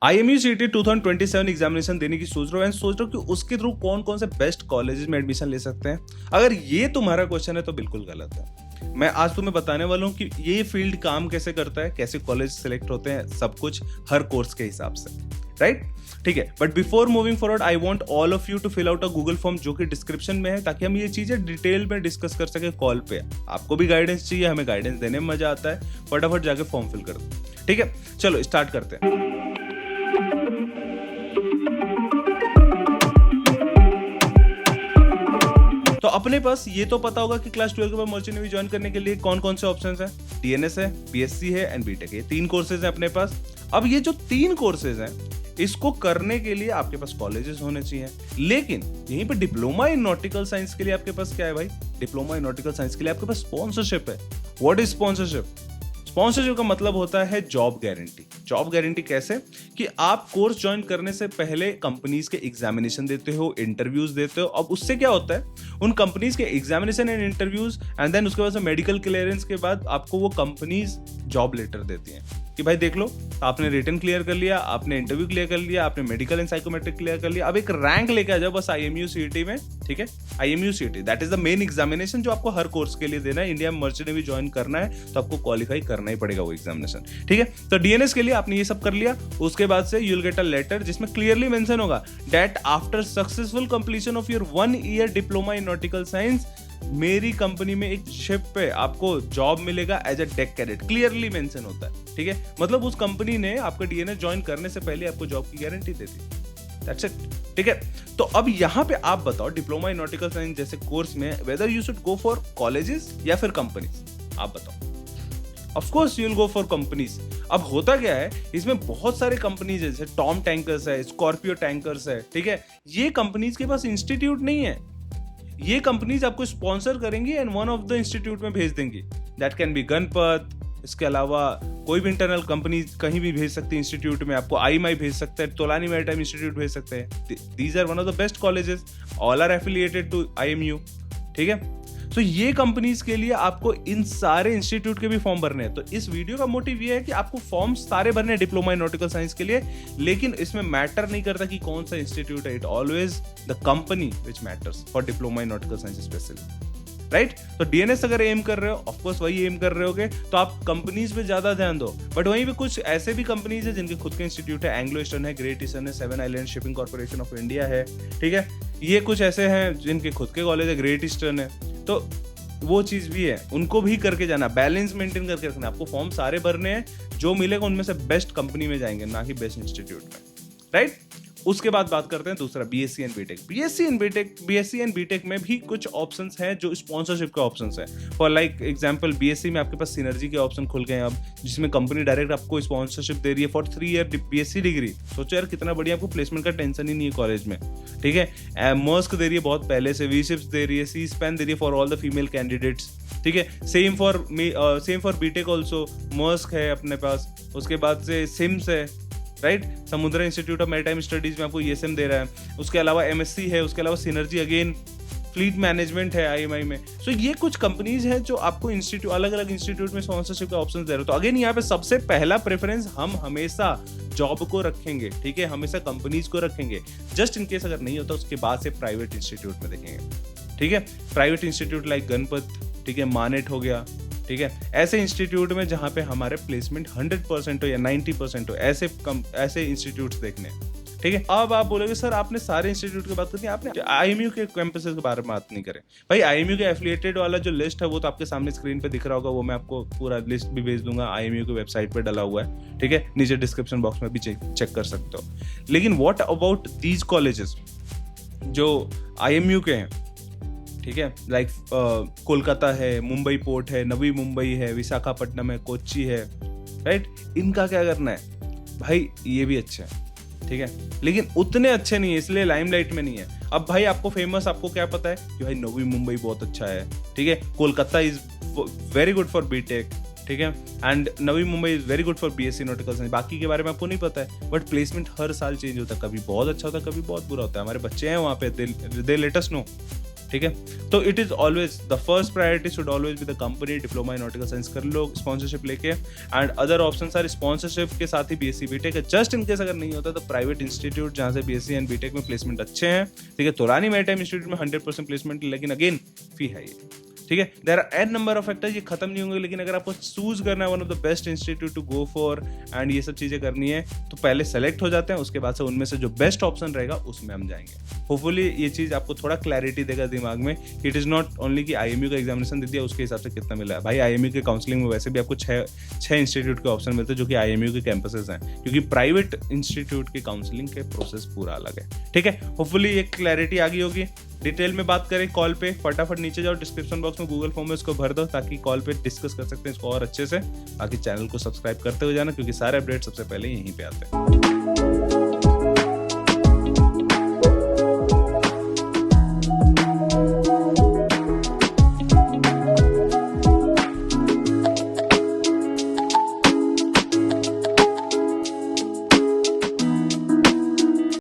IMU CET 2027 examination देने की सोच रहा हूँ एंड सोच रहा हूँ कि उसके थ्रू कौन कौन से बेस्ट कॉलेजेस में एडमिशन ले सकते हैं। अगर ये तुम्हारा क्वेश्चन है तो बिल्कुल गलत है। मैं आज तुम्हें बताने वाला हूँ कि ये फील्ड काम कैसे करता है, कैसे कॉलेज सेलेक्ट होते हैं, सब कुछ हर कोर्स के हिसाब से, राइट? ठीक है, but before moving forward I want all of you to fill out a Google form जो कि डिस्क्रिप्शन में है, ताकि हम ये चीजें डिटेल में डिस्कस कर सके कॉल पे। आपको भी गाइडेंस चाहिए, हमें गाइडेंस देने में मजा आता है। फटाफट जाके फॉर्म फिल कर दो, ठीक है? चलो स्टार्ट करते हैं। तो अपने पास ये तो पता होगा कि क्लास 12 के बाद मर्चेंट नेवी ज्वाइन करने के लिए कौन कौन से ऑप्शंस हैं। डीएनएस है, बीएससी है एंड बीटेक, ये 3 कोर्सेज हैं अपने पास। अब ये जो 3 कोर्सेज हैं, इसको करने के लिए आपके पास कॉलेजेस होने चाहिए, लेकिन यहीं पे डिप्लोमा इन नॉटिकल साइंस के लिए आपके पास क्या है भाई? डिप्लोमा इन नॉटिकल साइंस के लिए आपके पास स्पॉन्सरशिप है। What is sponsorship? स्पॉन्सरशिप का मतलब होता है जॉब गारंटी। जॉब गारंटी कैसे? कि आप कोर्स ज्वाइन करने से पहले कंपनीज के एग्जामिनेशन देते हो, इंटरव्यूज देते हो। अब उससे क्या होता है, उन कंपनीज के examination and interviews and then उसके बाद मेडिकल क्लियरेंस के बाद आपको वो कंपनीज जॉब लेटर देती हैं कि भाई देख लो, आपने रिटन क्लियर कर लिया, आपने इंटरव्यू क्लियर कर लिया, आपने मेडिकल एंड साइकोमेट्रिक क्लियर कर लिया, अब एक रैंक लेके आ जाओ बस IMU CET में, ठीक है? IMU CET that is the main examination जो आपको हर कोर्स के लिए देना है। इंडिया में मर्चेंट नेवी ज्वाइन करना है तो आपको क्वालिफाई करना ही पड़ेगा वो एग्जामिनेशन, ठीक है? तो डीएनएस के लिए आपने ये सब कर लिया, उसके बाद से you will get a letter जिसमें क्लियरली मेंशन होगा that after successful completion of your 1 year diploma in nautical science, मेरी कंपनी में एक शिप पे आपको जॉब मिलेगा as a deck cadet. Clearly mention होता है, ठीक है? मतलब उस कंपनी ने आपका डीएनएस ज्वाइन करने से पहले आपको जॉब की guarantee they the. That's it, ठीक है? तो अब यहां पे आप बताओ, डिप्लोमा इन नॉटिकल साइंस जैसे कोर्स में whether you should go for colleges या फिर कंपनीज, आप बताओ। Of course you will go for companies. अब होता क्या है, इसमें बहुत सारे कंपनीज है, जैसे टॉम टैंकर्स है, स्कॉर्पियो टैंकर्स है, ठीक है? ये कंपनीज के पास इंस्टीट्यूट नहीं है। ये कंपनीज आपको स्पॉन्सर करेंगी and one of the institute में भेज देंगी। दैट कैन बी गणपत, इसके अलावा कोई भी इंटरनल कंपनी कहीं भी भेज सकती है इंस्टीट्यूट में। आपको IMI भेज सकते हैं, तोलानी मैरीटाइम इंस्टीट्यूट भेज सकते हैं। These are one of the best colleges, all are affiliated to IMU, ठीक है? तो ये कंपनीज के लिए आपको इन सारे इंस्टीट्यूट के भी फॉर्म भरने हैं। तो इस वीडियो का मोटिव ये है कि आपको फॉर्म सारे भरने हैं डिप्लोमा इन नॉटिकल साइंस के लिए, लेकिन इसमें मैटर नहीं करता कि कौन सा इंस्टीट्यूट है। It always the company which matters for diploma in nautical science specially, right? तो डीएनएस अगर एम कर रहे हो, ऑफकोर्स वही एम कर रहे होगे, तो आप कंपनीज पे ज्यादा ध्यान दो। बट वहीं पे कुछ ऐसे भी कंपनीज है जिनके खुद के इंस्टीट्यूट है, एंग्लो ईस्टर्न है, ग्रेट ईस्टर्न है, 7 island shipping corporation of India है, ठीक है? ये कुछ ऐसे हैं जिनके खुद के कॉलेज है, ग्रेट ईस्टर्न है। तो वो चीज भी है, उनको भी करके जाना, बैलेंस मेंटेन करके रखना। आपको फॉर्म सारे भरने हैं, जो मिलेगा उनमें से बेस्ट कंपनी में जाएंगे, ना कि बेस्ट इंस्टीट्यूट में, राइट? उसके बाद बात करते हैं दूसरा, BSc and BTech. BSc and BTech में भी कुछ ऑप्शंस हैं जो स्पॉन्सरशिप के ऑप्शंस हैं। फॉर लाइक एग्जांपल, बीएससी में आपके पास सिनर्जी के ऑप्शन खुल गए हैं अब, जिसमें कंपनी डायरेक्ट आपको स्पॉन्सरशिप दे रही है फॉर 3 ईयर बीएससी डिग्री। सोचो यार कितना बढ़िया, आपको प्लेसमेंट का टेंशन ही नहीं है कॉलेज में, ठीक है? मर्स्क दे रही है बहुत पहले से, वी-शिप्स दे रही है, सी स्पैन दे रही है for all the female candidates, ठीक है? Same for BTech also, Maersk है अपने पास, उसके बाद से सिम्स है, राइट? समुद्रा इंस्टीट्यूट ऑफ मैरीटाइम स्टडीज में आपको ESM दे रहा है। उसके अलावा MSc है, उसके अलावा सिनर्जी अगेन, फ्लीट मैनेजमेंट है IMI में। सो ये कुछ कंपनीज हैं जो आपको इंस्टीट्यूट, अलग अलग इंस्टीट्यूट में स्पॉन्सरशिप के ऑप्शन दे रहे हो। तो अगेन यहाँ पे सबसे पहला प्रेफरेंस हम हमेशा जॉब को रखेंगे, ठीक है? हमेशा कंपनीज को रखेंगे। जस्ट इन केस अगर नहीं होता, उसके बाद से प्राइवेट इंस्टीट्यूट में देखेंगे, ठीक है? प्राइवेट इंस्टीट्यूट लाइक गणपत, ठीक है, मानेट हो गया, ठीक है? ऐसे इंस्टीट्यूट में जहां पे हमारे प्लेसमेंट 100% हो या 90% हो, ऐसे इंस्टीट्यूट्स देखने, ठीक है? अब आप बोलोगे सर आपने सारे इंस्टीट्यूट की बात कर दी, आपने IMU के कैंपसेस के बारे में बात नहीं करे। भाई IMU के एफिलिएटेड वाला जो लिस्ट है वो तो आपके सामने स्क्रीन पे दिख रहा होगा, वो मैं आपको पूरा लिस्ट भी भेज दूंगा, IMU की वेबसाइट पे डला हुआ है, ठीक है? नीचे डिस्क्रिप्शन बॉक्स में भी चेक कर सकते हो। लेकिन व्हाट अबाउट दीज कॉलेजेस जो IMU के हैं, ठीक है? लाइक कोलकाता है, मुंबई पोर्ट है, नवी मुंबई है, विशाखापट्टनम है, कोच्चि है, राइट? इनका क्या करना है भाई? ये भी अच्छे हैं, ठीक है, लेकिन उतने अच्छे नहीं है, इसलिए लाइमलाइट में नहीं है। अब भाई आपको फेमस, आपको क्या पता है कि भाई नवी मुंबई बहुत अच्छा है, ठीक है? Kolkata is very good for BTech, ठीक है? And Navi Mumbai is very good for BSc nautical science. बाकी के बारे में आपको नहीं पता है, बट प्लेसमेंट हर साल चेंज होता है, कभी बहुत अच्छा होता है, कभी बहुत बुरा होता है। हमारे बच्चे हैं वहाँ पे, दे लेट अस नो, ठीक है। तो it is always the first priority should always be the company, diploma in nautical science कर लो स्पॉन्सरशिप लेके, and other options are sponsorship के साथ ही बीएससी बीटेक है। जस्ट इन केस अगर नहीं होता तो प्राइवेट इंस्टीट्यूट जहाँ से बीएससी एंड बीटेक में प्लेसमेंट अच्छे हैं, ठीक है। तोरानी मैरिटाइम इंस्टीट्यूट में 100% प्लेसमेंट, लेकिन अगेन फी है ये, ठीक है। There are an number of factors, ये खत्म नहीं होंगे, लेकिन अगर आपको चूज करना है one of the best institute to go for and ये सब चीजें करनी है, तो पहले सेलेक्ट हो जाते हैं, उसके बाद से उनमें से जो बेस्ट ऑप्शन रहेगा उसमें हम जाएंगे। होपफुली ये चीज आपको थोड़ा क्लैरिटी देगा दिमाग में, इट इज नॉट ओनली कि आईएमयू का एग्जामिनेशन दे दिया उसके हिसाब से कितना मिला है। भाई आईएमयू के काउंसलिंग में वैसे भी आपको छह इंस्टीट्यूट के ऑप्शन मिलते हैं जो कि आईएमयू के कैंपसेस हैं, क्योंकि प्राइवेट इंस्टीट्यूट के काउंसलिंग के प्रोसेस पूरा अलग है, ठीक है। होपफुली ये क्लैरिटी आ गई होगी। डिटेल में बात करें कॉल पे, फटाफट नीचे जाओ डिस्क्रिप्शन बॉक्स में गूगल फॉर्म में इसको भर दो, ताकि कॉल पे डिस्कस कर सकते हैं इसको और अच्छे से। बाकी चैनल को सब्सक्राइब करते हुए जाना, क्योंकि सारे अपडेट सबसे पहले यहीं पे आते हैं।